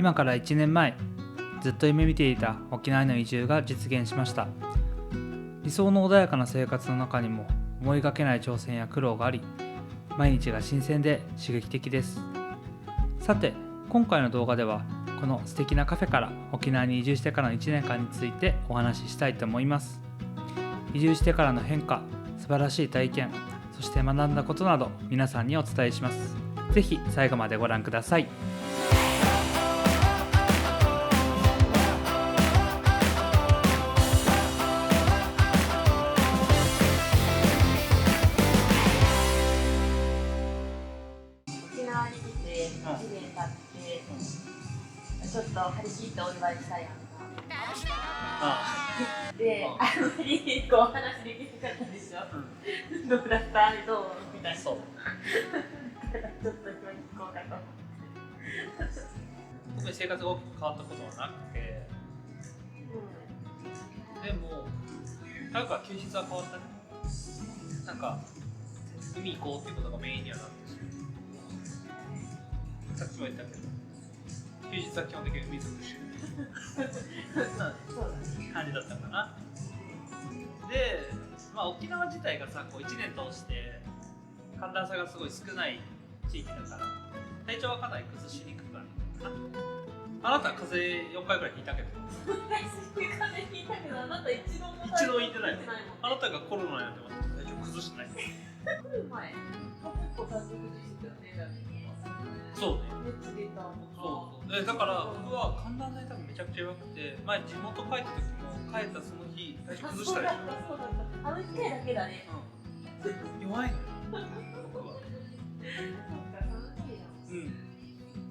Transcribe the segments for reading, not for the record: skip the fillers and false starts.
今から1年前、ずっと夢見ていた沖縄への移住が実現しました。理想の穏やかな生活の中にも思いがけない挑戦や苦労があり、毎日が新鮮で刺激的です。さて、今回の動画ではこの素敵なカフェから沖縄に移住してからの1年間についてお話ししたいと思います。移住してからの変化、素晴らしい体験、そして学んだことなど皆さんにお伝えします。ぜひ最後までご覧ください。沖縄に来て1年経って、ちょっと張り切ってお祝いしたいやんか。で、あんまりこう話できなかったでしょ。どうだったどうみたいな。そう。ちょっと今聞こうかと思って。特に生活が大きく変わったことはなくて、でも、なんか休日は変わったね。なんか、海行こうっていうことがメインにはなってしまう。さっきも言ったけど、休日は基本的に海尽くし感じだったかな。で、沖縄自体がさ、こう1年通して寒暖差がすごい少ない地域だから体調はかなり崩しにくくなるかな。あなたは風邪4回ぐらいひいたけど風邪ひいたけど、あなた一度もひいてないもん。あなたがコロナになってました体調崩してない。来る前、結構体調崩してたよね。そうね。熱出たとか。そうだから僕は寒暖差に多分めちゃくちゃ弱くて、前地元帰った時も帰ったその日体調崩したでしょ。そうだった。あの1回だけだね。弱いのよ僕は。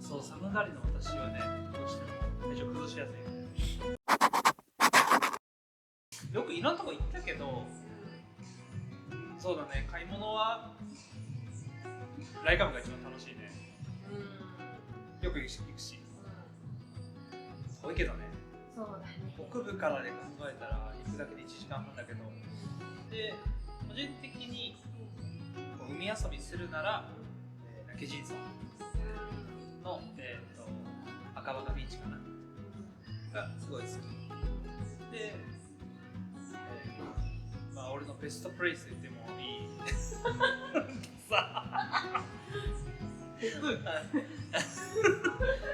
そう、寒がりの私はね、どうしても体調崩しやすい。よくいろんなとこ行ったけど、そうだね、買い物はライカムが一番楽しいね。よく行くし、遠いけどね。そうだね。北部からで考えたら行くだけで1時間半だけど、で、個人的に海遊びするなら、ケジンソンの、赤羽ビーチかながすごい好きで、俺のベストプレイスって言ってもいいさ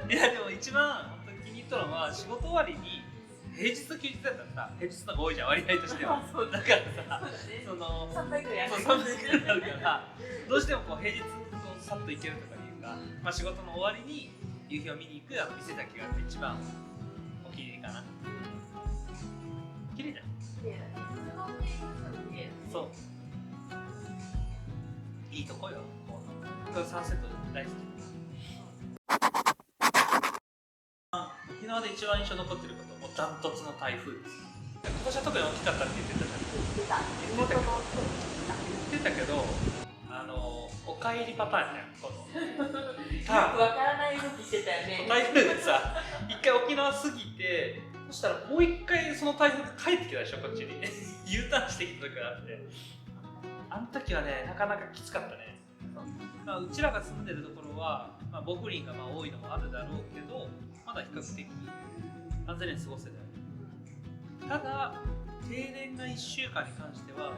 いやでも一番本当に気に入ったのは仕事終わりに平日と休日だったらさ、平日の方が多いじゃん割合としては。そうだからさ、その3倍ぐらい3倍ぐらいあるからどうしてもこう平日こうさっと行けるとかいうか、仕事の終わりに夕日を見に行く店だけが一番お気に入りかな。綺麗じゃん。そういいとこよ。このサンセット大好き。沖縄で一番印象に残ってること、もうダントツの台風です。今年は特に大きかったって言ってたじゃん。言ってたけど、おかえりパターンじゃん。このよくわからない動きしてたよね。台風でさ、一回沖縄過ぎて、そしたらもう一回その台風が帰ってきたでしょ、こっちに。U ターンしてきた時があって、あの時はね、なかなかきつかったね。うちらが住んでるところは、防風林が多いのもあるだろうけど、まだ比較的安全に過ごせたよね。ただ、停電が1週間に関しては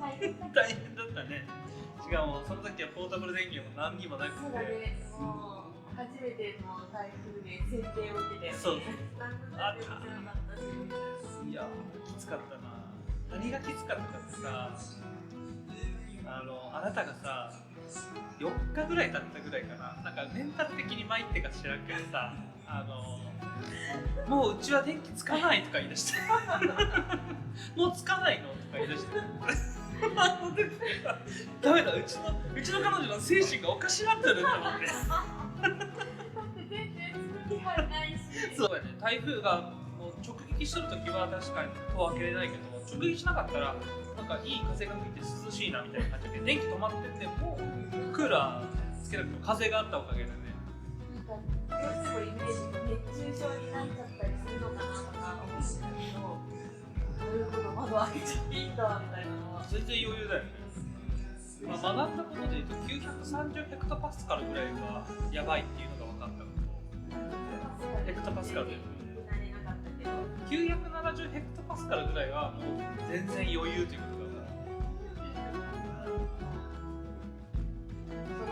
大変だったね。しかもその時はポータブル電源も何にもなくて。そうだね、もう初めての台風で剪定を受けて、そう。いや、きつかったな。何がきつかったかってさ、あなたがさ、4日ぐらい経ったぐらいかな、なんかメンタル的に参ってか知らんけどさ、もううちは電気つかないとか言い出してもうつかないのとか言い出してダメだ、うちの彼女の精神がおかしなってると思ってそうやね、台風がもう直撃してる時は確かに戸を開けれないけど、直撃しなかったらなんかいい風が吹いて涼しいなみたいな感じで、電気止まっててもクーラーつけなくても風があったおかげでね。どうしてもイメージが熱中症になっちゃったりするのかなとか思ってたけど、なるほど、窓開けちゃっていいんだみたいなのは全然余裕だよね。学んだことでいうと930ヘクトパスカルぐらいがやばいっていうのが分かったのと、ヘクトパスカルで慣れなかったけど、970ヘクトパスカルぐらいはもう全然余裕ということ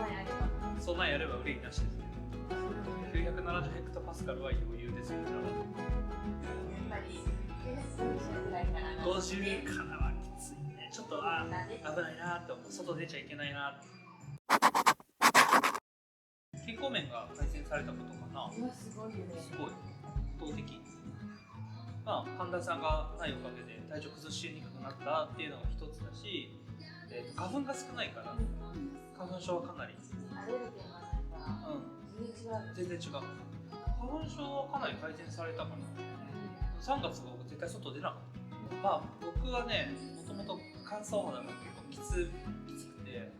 だから、そんなんやれば憂いなしですね。970ヘクトパスカルは余裕ですよ。やっぱり50ぐらいかな。50からはきついね。ちょっと危ないなって思う。外出ちゃいけないなって。健康面が改善されたことかな。すごいよね。すごい。圧倒的。まあ、寒暖差がないおかげで体調崩しにくくなったっていうのが一つだし、花粉が少ないから花粉症はかなりアレルゲンがないから全然違う。全然違う。花粉症はかなり改善されたかな。3月は僕絶対外出なかった。まあ僕はね、もともと乾燥肌が結構きつくて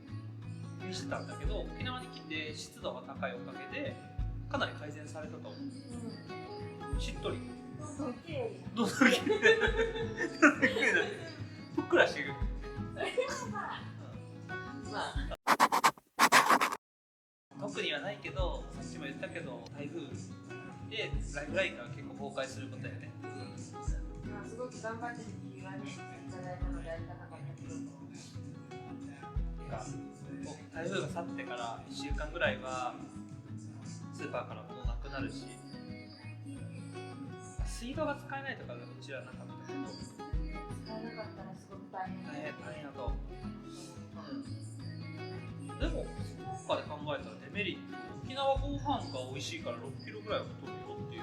気にしてたんだけど、沖縄に来て湿度が高いおかげでかなり改善されたと思う。しっとり。どうぞきれい。ふっくらしてる。特にはないけど、さっきも言ったけど、台風でライフラインが結構崩壊することやね。すごく頑張ってる理由はね、いただいたのでありがたかったけど。台風が去ってから1週間ぐらいはスーパーから物なくなるし、水道が使えないとかうちはなかったけど、使えなかったらすごく大変だと。でもそこまで考えたらデメリット、沖縄ご飯が美味しいから6キロぐらいは太るよっていう。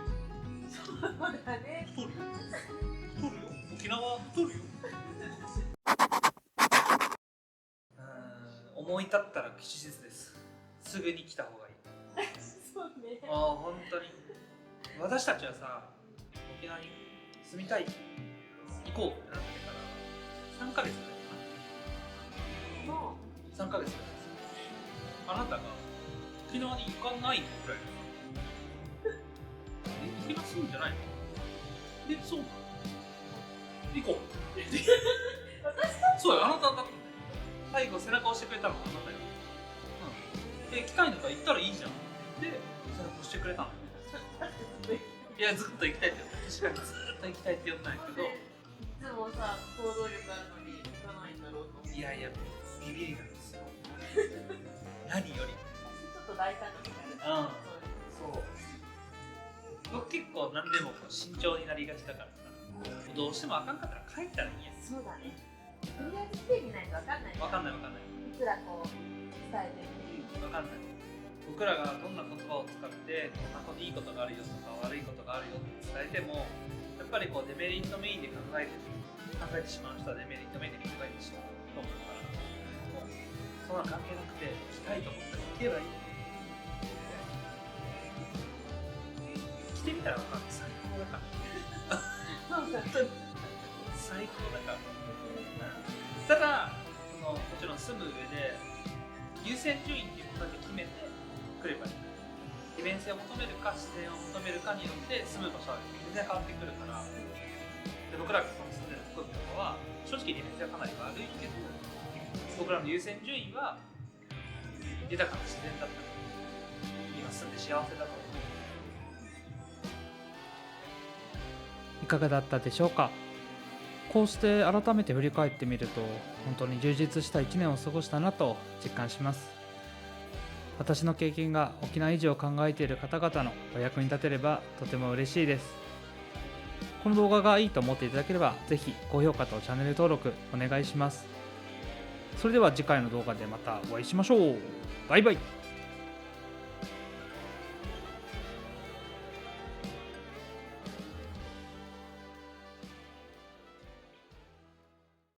そうだね。太るよ沖縄太るよ。思い立ったら吉日です。すぐに来た方がいい。そうね。本当に私たちはさ、沖縄に住みたい、行こうってなってから3ヶ月ぐらいかな。3ヶ月ぐらいです。あなたが沖縄に行かないぐらい行きますんじゃないの？そう行こう。そうよ、あなただって。最後背中押してくれたのはあなたよ。行きたいのか行ったらいいじゃん。で、背中押してくれたの。いや、ずっと行きたいって言った。確かにずっと行きたいって言ったんやけど。いつもさ、行動力あるのに行かないんだろうと思う。いやいや、ビビりなんですよ。何より。ちょっと大胆なみたいな。そう。僕結構何でも慎重になりがちだからさ。どうしてもあかんかったら帰ったらいいや。そうだね。とりあえず来てみないと分かんない。分かんない。いくらこう伝えても分かんない。僕らがどんな言葉を使ってこんなこといいことがあるよとか悪いことがあるよって伝えても、やっぱりこうデメリットメインで考えてしまう人はデメリットメインで考えてしまうと思うから、もうそんな関係なくて来たいと思ったら行けばいい。来てみたら分かる。最高だから最高だから。ただもちろん住む上で優先順位っていうことだけ決めてくればいい。利便性を求めるか自然を求めるかによって住む場所は全然変わってくるから。で僕らがこの住んでる福岡とかは正直利便性はかなり悪いけど、僕らの優先順位は豊かな自然だったり今住んで幸せだと思う。いかがだったでしょうか。こうして改めて振り返ってみると本当に充実した1年を過ごしたなと実感します。私の経験が沖縄移住を考えている方々のお役に立てればとても嬉しいです。この動画がいいと思っていただければぜひ高評価とチャンネル登録お願いします。それでは次回の動画でまたお会いしましょう。バイバイ。